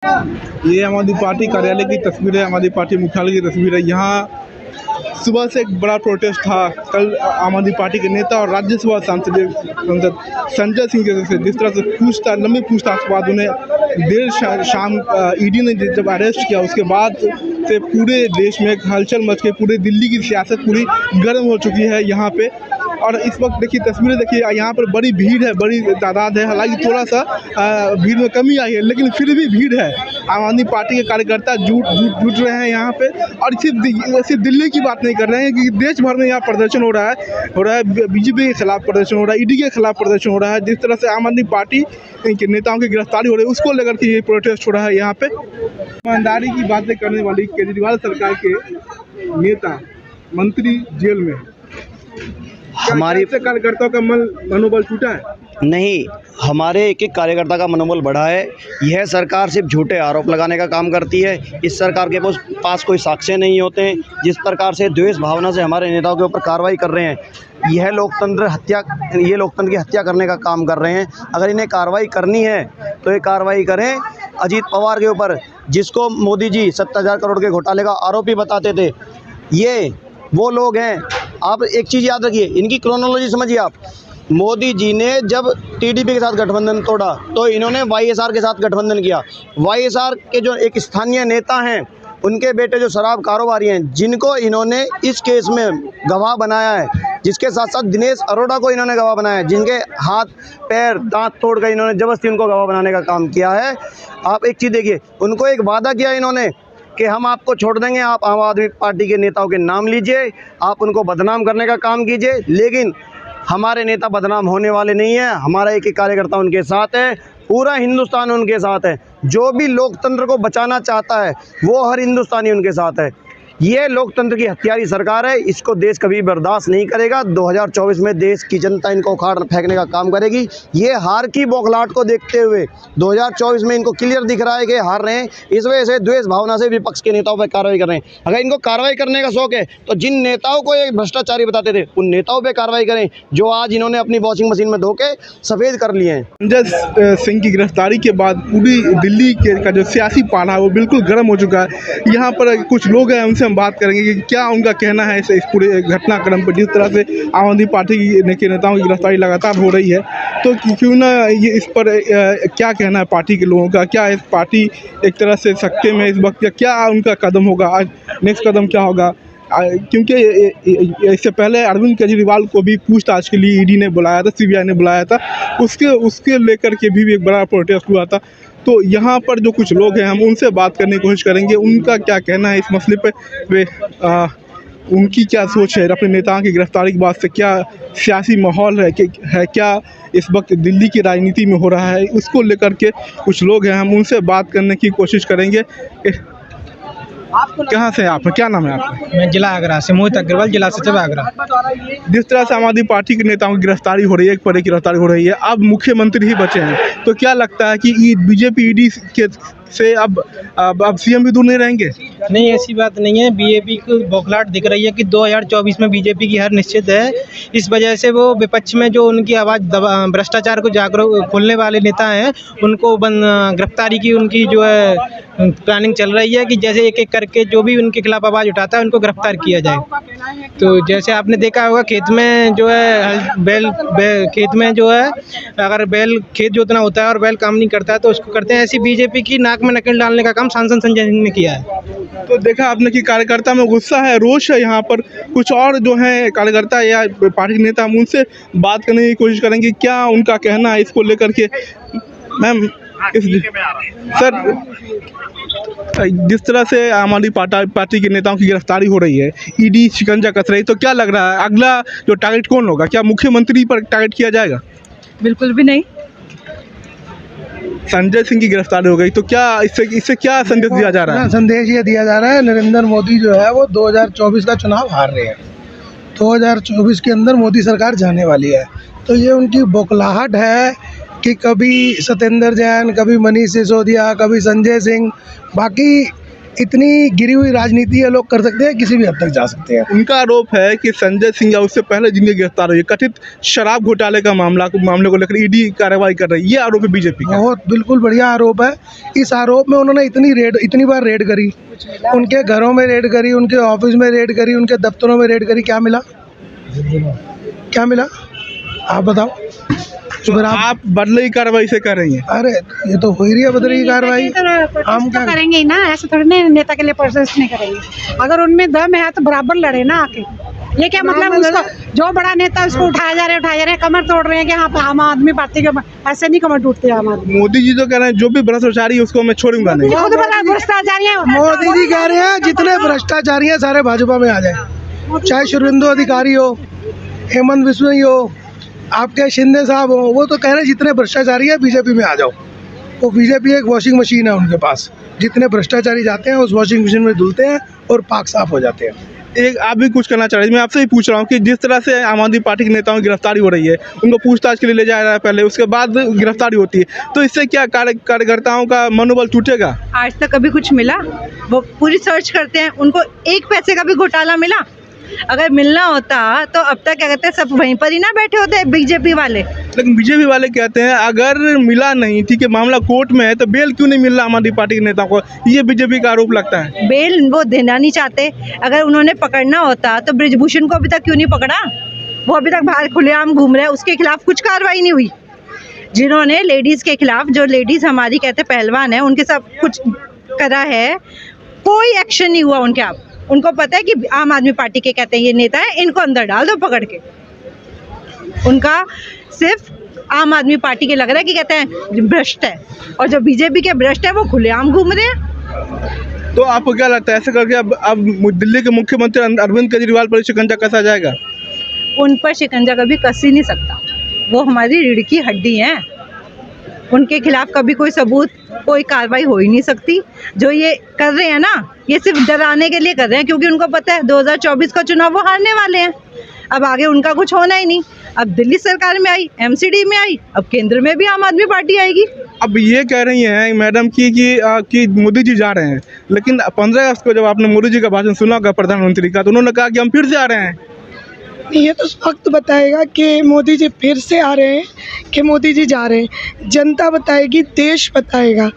ये आम आदमी पार्टी कार्यालय की तस्वीर है, आम आदमी पार्टी मुख्यालय की तस्वीर है। यहाँ सुबह से एक बड़ा प्रोटेस्ट था। कल आम आदमी पार्टी के नेता और राज्यसभा सांसद संजय सिंह के जिस तरह से लंबी पूछताछ के बाद उन्हें देर शाम ईडी ने जब अरेस्ट किया, उसके बाद से पूरे देश में एक हलचल मच के पूरे दिल्ली की सियासत पूरी गर्म हो चुकी है यहाँ पे। और इस वक्त देखिए तस्वीरें देखिए, यहाँ पर बड़ी भीड़ है, बड़ी तादाद है। हालांकि थोड़ा सा भीड़ में कमी आई है, लेकिन फिर भी भीड़ है। आम आदमी पार्टी के कार्यकर्ता जुट रहे हैं यहाँ पे। और सिर्फ दिल्ली की बात नहीं कर रहे हैं, क्योंकि देश भर में यहाँ प्रदर्शन हो रहा है। बीजेपी के खिलाफ प्रदर्शन हो रहा है, ईडी के खिलाफ प्रदर्शन हो रहा है। जिस तरह से आम आदमी पार्टी के नेताओं की गिरफ्तारी हो रही है, उसको लेकर के ये प्रोटेस्ट हो रहा है यहाँ पे। ईमानदारी की बातें करने वाली केजरीवाल सरकार के नेता मंत्री जेल में। हमारे कार्यकर्ताओं का मनोबल टूटा है? नहीं, हमारे एक एक कार्यकर्ता का मनोबल बढ़ा है। यह सरकार सिर्फ झूठे आरोप लगाने का काम करती है। इस सरकार के पास कोई साक्ष्य नहीं होते हैं। जिस प्रकार से द्वेष भावना से हमारे नेताओं के ऊपर कार्रवाई कर रहे हैं, यह लोकतंत्र की हत्या करने का काम कर रहे हैं। अगर इन्हें कार्रवाई करनी है तो ये कार्रवाई करें अजीत पवार के ऊपर, जिसको मोदी जी 70,000 करोड़ के घोटाले का आरोपी बताते थे। ये वो लोग हैं। आप एक चीज़ याद रखिए, इनकी क्रोनोलॉजी समझिए आप। मोदी जी ने जब टीडीपी के साथ गठबंधन तोड़ा तो इन्होंने वाईएसआर के साथ गठबंधन किया। वाईएसआर के जो एक स्थानीय नेता हैं, उनके बेटे जो शराब कारोबारी हैं, जिनको इन्होंने इस केस में गवाह बनाया है, जिसके साथ साथ दिनेश अरोड़ा को इन्होंने गवाह बनाया है, जिनके हाथ पैर दांत तोड़ कर इन्होंने जबरदस्ती उनको गवाह बनाने का काम किया है। आप एक चीज़ देखिए, उनको एक वादा किया इन्होंने कि हम आपको छोड़ देंगे, आप आम आदमी पार्टी के नेताओं के नाम लीजिए, आप उनको बदनाम करने का काम कीजिए। लेकिन हमारे नेता बदनाम होने वाले नहीं है। हमारा एक एक कार्यकर्ता उनके साथ है, पूरा हिंदुस्तान उनके साथ है। जो भी लोकतंत्र को बचाना चाहता है, वो हर हिंदुस्तानी उनके साथ है। ये लोकतंत्र की हत्यारी सरकार है, इसको देश कभी बर्दाश्त नहीं करेगा। 2024 में देश की जनता इनको उखाड़ फेंकने का काम करेगी। ये हार की बौखलाहट को देखते हुए 2024 में इनको क्लियर दिख रहा है कि हार रहे हैं। इस वजह से द्वेष भावना से विपक्ष के नेताओं पर कार्रवाई कर रहे हैं। अगर इनको कार्रवाई करने का शौक है तो जिन नेताओं को ये भ्रष्टाचारी बताते थे, उन नेताओं पर कार्रवाई करें जो आज इन्होंने अपनी वॉशिंग मशीन में धो के सफ़ेद कर लिए हैं। संजय सिंह की गिरफ्तारी के बाद पूरी दिल्ली का जो सियासी पाला है वो बिल्कुल गर्म हो चुका है। यहाँ पर कुछ लोग हैं, उनसे हम बात करेंगे कि क्या उनका कहना है इस पूरे घटनाक्रम पर। जिस तरह से आम आदमी पार्टी के नेताओं की गिरफ्तारी लगातार हो रही है, तो क्यों ना ये इस पर क्या कहना है पार्टी के लोगों का। क्या इस पार्टी एक तरह से सक्के में इस वक्त, क्या उनका कदम होगा, आज नेक्स्ट कदम क्या होगा। क्योंकि इससे पहले अरविंद केजरीवाल को भी पूछताछ के लिए ईडी ने बुलाया था, सीबीआई ने बुलाया था। उसके लेकर के भी एक बड़ा प्रोटेस्ट हुआ था। तो यहाँ पर जो कुछ लोग हैं, हम उनसे बात करने की कोशिश करेंगे, उनका क्या कहना है इस मसले पे। उनकी क्या सोच है अपने नेताओं की गिरफ्तारी के बाद से। क्या सियासी माहौल है क्या इस वक्त दिल्ली की राजनीति में हो रहा है, उसको लेकर के कुछ लोग हैं, हम उनसे बात करने की कोशिश करेंगे। कहाँ से आप, क्या नाम है आपका? मैं जिला आगरा से मोहित अग्रवाल, जिला सचिव आगरा। जिस तरह से आम आदमी पार्टी के नेताओं की गिरफ्तारी हो रही है, एक पर एक गिरफ्तारी हो रही है, अब मुख्यमंत्री ही बचे हैं, तो क्या लगता है कि बीजेपी ईडी के से अब सीएम भी दूर नहीं रहेंगे? नहीं, ऐसी बात नहीं है। बीजेपी को बौखलाहट दिख रही है कि 2024 में बीजेपी की हार निश्चित है। इस वजह से वो विपक्ष में जो उनकी आवाज़ भ्रष्टाचार को जागरूक खोलने वाले नेता हैं, उनको गिरफ्तारी की उनकी जो है प्लानिंग चल रही है कि जैसे एक एक करके जो भी उनके खिलाफ आवाज़ उठाता है उनको गिरफ्तार किया जाए। तो जैसे आपने देखा होगा, खेत में जो है खेत में जो है, अगर बैल खेत जोतना होता है और बैल काम नहीं करता है तो उसको करते हैं। ऐसी बीजेपी की नाक में नकेल डालने का काम सांसद संजय सिंह ने किया है। तो देखा आपने कि कार्यकर्ता में गुस्सा है, रोष है। यहाँ पर कुछ और जो है कार्यकर्ता या पार्टी के नेता, हम उनसे बात करने की कोशिश करेंगे, क्या उनका कहना है इसको लेकर के। मैम, सर, जिस तरह से आम आदमी पार्टी के नेताओं की गिरफ्तारी हो रही है, ईडी शिकंजा कस रही है, तो क्या लग रहा है अगला जो टारगेट कौन होगा? क्या मुख्यमंत्री पर टारगेट किया जाएगा? बिल्कुल भी नहीं। संजय सिंह की गिरफ्तारी हो गई तो क्या इससे क्या संदेश दिया जा रहा है? संदेश ये दिया जा रहा है, नरेंद्र मोदी जो है वो 2024 का चुनाव हार रहे हैं। 2024 के अंदर मोदी सरकार जाने वाली है। तो ये उनकी बौखलाहट है कि कभी सत्येंद्र जैन, कभी मनीष सिसोदिया, कभी संजय सिंह, बाकी इतनी गिरी हुई राजनीति ये लोग कर सकते हैं, किसी भी हद तक जा सकते हैं। उनका आरोप है कि संजय सिंह या उससे पहले जिनके गिरफ्तार हुए कथित शराब घोटाले का मामले को लेकर ईडी कार्रवाई कर रही है, ये आरोप है बीजेपी का। बहुत बिल्कुल बढ़िया आरोप है। इस आरोप में उन्होंने इतनी बार रेड करी, उनके घरों में रेड करी, उनके ऑफिस में रेड करी, उनके दफ्तरों में रेड करी, क्या मिला? क्या मिला आप बताओ? तो आप बदले की कार्रवाई से कर रही हैं। अरे ये तो हो ही रही है बदले की कार्रवाई। हम तो करेंगे ही ना, ऐसे थोड़ी ना नेता के लिए प्रोटेस्ट नहीं करेंगे। अगर उनमें दम है तो बराबर लड़े ना आके। ये क्या मतलब उसको जो बड़ा नेता उसको उठाया जा रहा है, कमर तोड़ रहे हैं कि हाँ आम आदमी पार्टी के ऐसे नहीं कमर टूटते आम आदमी। मोदी जी तो कह रहे हैं जो भी भ्रष्टाचारी है उसको मैं छोड़ूंगा नहीं। भ्रष्टाचारी है। मोदी जी कह रहे हैं जितने भ्रष्टाचारी हैं सारे भाजपा में आ जाए, चाहे शुभेंदु अधिकारी हो, हेमंत बिश्नोई हो, आपके शिंदे साहब हो, वो तो कह रहे हैं जितने भ्रष्टाचारी है बीजेपी में आ जाओ। वो बीजेपी एक वॉशिंग मशीन है उनके पास, जितने भ्रष्टाचारी जाते हैं उस वॉशिंग मशीन में धुलते हैं और पाक साफ हो जाते हैं। एक आप भी कुछ करना चाह रहे हैं, मैं आपसे ही पूछ रहा हूँ कि जिस तरह से आम आदमी पार्टी के नेताओं की गिरफ्तारी हो रही है, उनको पूछताछ के लिए ले जाया जा रहा है पहले, उसके बाद गिरफ्तारी होती है, तो इससे क्या कार्यकर्ताओं का मनोबल टूटेगा? आज तक कभी कुछ मिला? वो पूरी सर्च करते हैं, उनको एक पैसे का भी घोटाला मिला? अगर मिलना होता तो अब तक क्या कहते हैं, सब वहीं पर ही ना बैठे होते बीजेपी वाले। लेकिन बीजेपी वाले कहते हैं अगर मिला नहीं, ठीक है, मामला कोर्ट में है, तो बेल क्यों नहीं मिल रहा आम आदमी पार्टी के नेताओं को? ये बीजेपी का आरोप लगता है। बेल वो देना नहीं चाहते। अगर उन्होंने पकड़ना होता तो ब्रिजभूषण को अभी तक क्यों नहीं पकड़ा? वो अभी तक बाहर खुलेआम घूम रहे हैं, उसके खिलाफ कुछ कार्रवाई नहीं हुई। जिन्होंने लेडीज़ के खिलाफ, जो लेडीज़ हमारी कहते पहलवान है, उनके सब कुछ करा है, कोई एक्शन नहीं हुआ उनके। आप उनको पता है कि आम आदमी पार्टी के कहते हैं ये नेता है, इनको अंदर डाल दो पकड़ के। उनका सिर्फ आम आदमी पार्टी के लग रहा है कि कहते हैं भ्रष्ट है, और जो बीजेपी के भ्रष्ट है वो खुलेआम घूम रहे हैं। तो आपको क्या लगता है ऐसे करके अब दिल्ली के मुख्यमंत्री अरविंद केजरीवाल पर शिकंजा कसा जाएगा? उन पर शिकंजा कभी कस ही नहीं सकता। वो हमारी रीढ़ की हड्डी हैं। उनके खिलाफ कभी कोई सबूत, कोई कार्रवाई हो ही नहीं सकती। जो ये कर रहे हैं ना, ये सिर्फ डराने के लिए कर रहे हैं, क्योंकि उनको पता है 2024 का चुनाव वो हारने वाले हैं। अब आगे उनका कुछ होना ही नहीं। अब दिल्ली सरकार में आई, एमसीडी में आई, अब केंद्र में भी आम आदमी पार्टी आएगी। अब ये कह रही हैं मैडम कि मोदी जी जा रहे हैं, लेकिन 15 अगस्त को जब आपने मोदी जी का भाषण सुना होगा प्रधानमंत्री का, तो उन्होंने कहा कि हम फिर से आ रहे हैं। ये तो वक्त बताएगा कि मोदी जी फिर से आ रहे हैं कि मोदी जी जा रहे हैं। जनता बताएगी, देश बताएगा।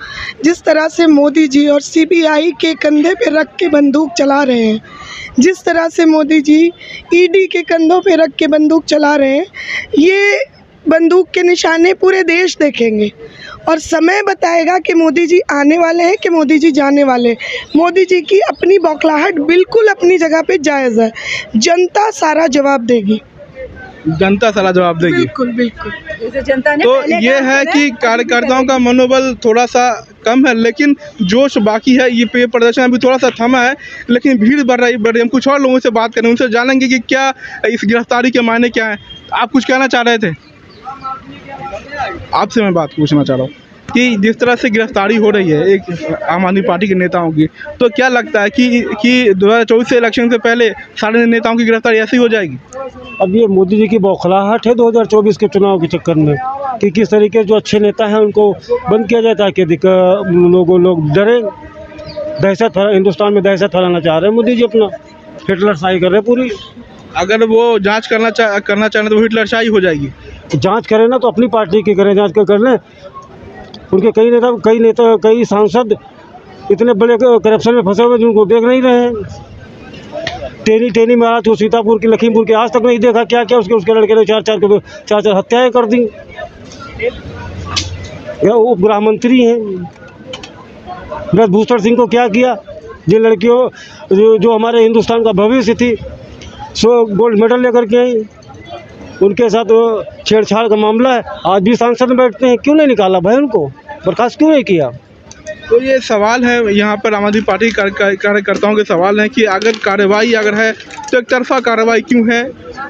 जिस तरह से मोदी जी और सीबीआई के कंधे पे रख के बंदूक चला रहे हैं, जिस तरह से मोदी जी ईडी के कंधों पे रख के बंदूक चला रहे हैं, ये बंदूक के निशाने पूरे देश देखेंगे। और समय बताएगा कि मोदी जी आने वाले हैं कि मोदी जी जाने वाले हैं। मोदी जी की अपनी बौखलाहट बिल्कुल अपनी जगह पे जायज़ है। जनता सारा जवाब देगी। जनता सारा जवाब देगी। बिल्कुल बिल्कुल। जैसे जनता ने तो पहले ये कहा है था, कि कार्यकर्ताओं का मनोबल थोड़ा सा कम है, लेकिन जोश बाकी है। ये प्रदर्शन अभी थोड़ा सा थमा है, लेकिन भीड़ बढ़ रही। हम कुछ और लोगों से बात करें, उनसे जानेंगे कि क्या इस गिरफ्तारी के मायने क्या है। आप कुछ कहना चाह रहे थे? आपसे मैं बात पूछना चाह रहा हूँ कि जिस तरह से गिरफ्तारी हो रही है एक आम आदमी पार्टी के नेताओं की, तो क्या लगता है कि 2024 से इलेक्शन से पहले सारे नेताओं की गिरफ्तारी ऐसी हो जाएगी? अब ये मोदी जी की बौखलाहट है 2024 के चुनाव के चक्कर में, कि किस तरीके जो अच्छे नेता हैं उनको बंद किया जाता है, कि लोग डरे। दहशत, हिंदुस्तान में दहशत फैलाना चाह रहे हैं मोदी जी, अपना हिटलर शाही कर रहे हैं पूरी। अगर वो जांच करना चाहें तो हिटलर शाही हो जाएगी। जांच करें ना तो अपनी पार्टी की करें, जांच कर लें। उनके कई सांसद इतने बड़े करप्शन में फंसे हुए जिनको देख नहीं रहे हैं। टेनी महाराज को सीतापुर की, लखीमपुर की, आज तक नहीं देखा क्या क्या उसके लड़के ने चार हत्याएं कर दी। या वो गृह मंत्री हैं, ब्रजभूषण सिंह को क्या किया? जिन लड़कियों जो हमारे हिंदुस्तान का भविष्य थी, सो गोल्ड मेडल लेकर के आई, उनके साथ छेड़छाड़ का मामला है। आज भी सांसद में बैठते हैं, क्यों नहीं निकाला भाई? उनको बर्खास्त क्यों नहीं किया? तो ये सवाल है यहाँ पर आम आदमी पार्टी कार्यकर्ताओं के सवाल हैं कि अगर कार्रवाई अगर है तो एक तरफा कार्रवाई क्यों है?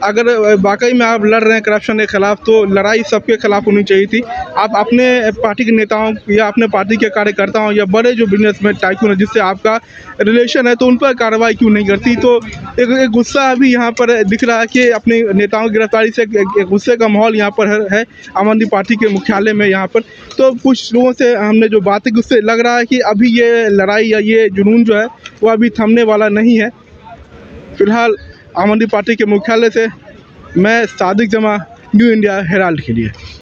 अगर वाकई में आप लड़ रहे हैं करप्शन के खिलाफ तो लड़ाई सबके खिलाफ होनी चाहिए थी। आप अपने पार्टी के नेताओं या अपने पार्टी के कार्यकर्ताओं या बड़े जो बिजनेसमैन टाइकून है जिससे आपका रिलेशन है तो उन पर कार्रवाई क्यों नहीं करती। तो एक गुस्सा अभी यहाँ पर दिख रहा है कि अपने नेताओं की गिरफ्तारी से एक गुस्से का माहौल यहाँ पर है आम आदमी पार्टी के मुख्यालय में यहाँ पर। तो कुछ लोगों से हमने जो बातें की उससे लग रहा है कि अभी ये लड़ाई या ये जुनून जो है वो अभी थमने वाला नहीं है। फिलहाल आम आदमी पार्टी के मुख्यालय से मैं सादिक जमा, न्यू इंडिया हेराल्ड के लिए।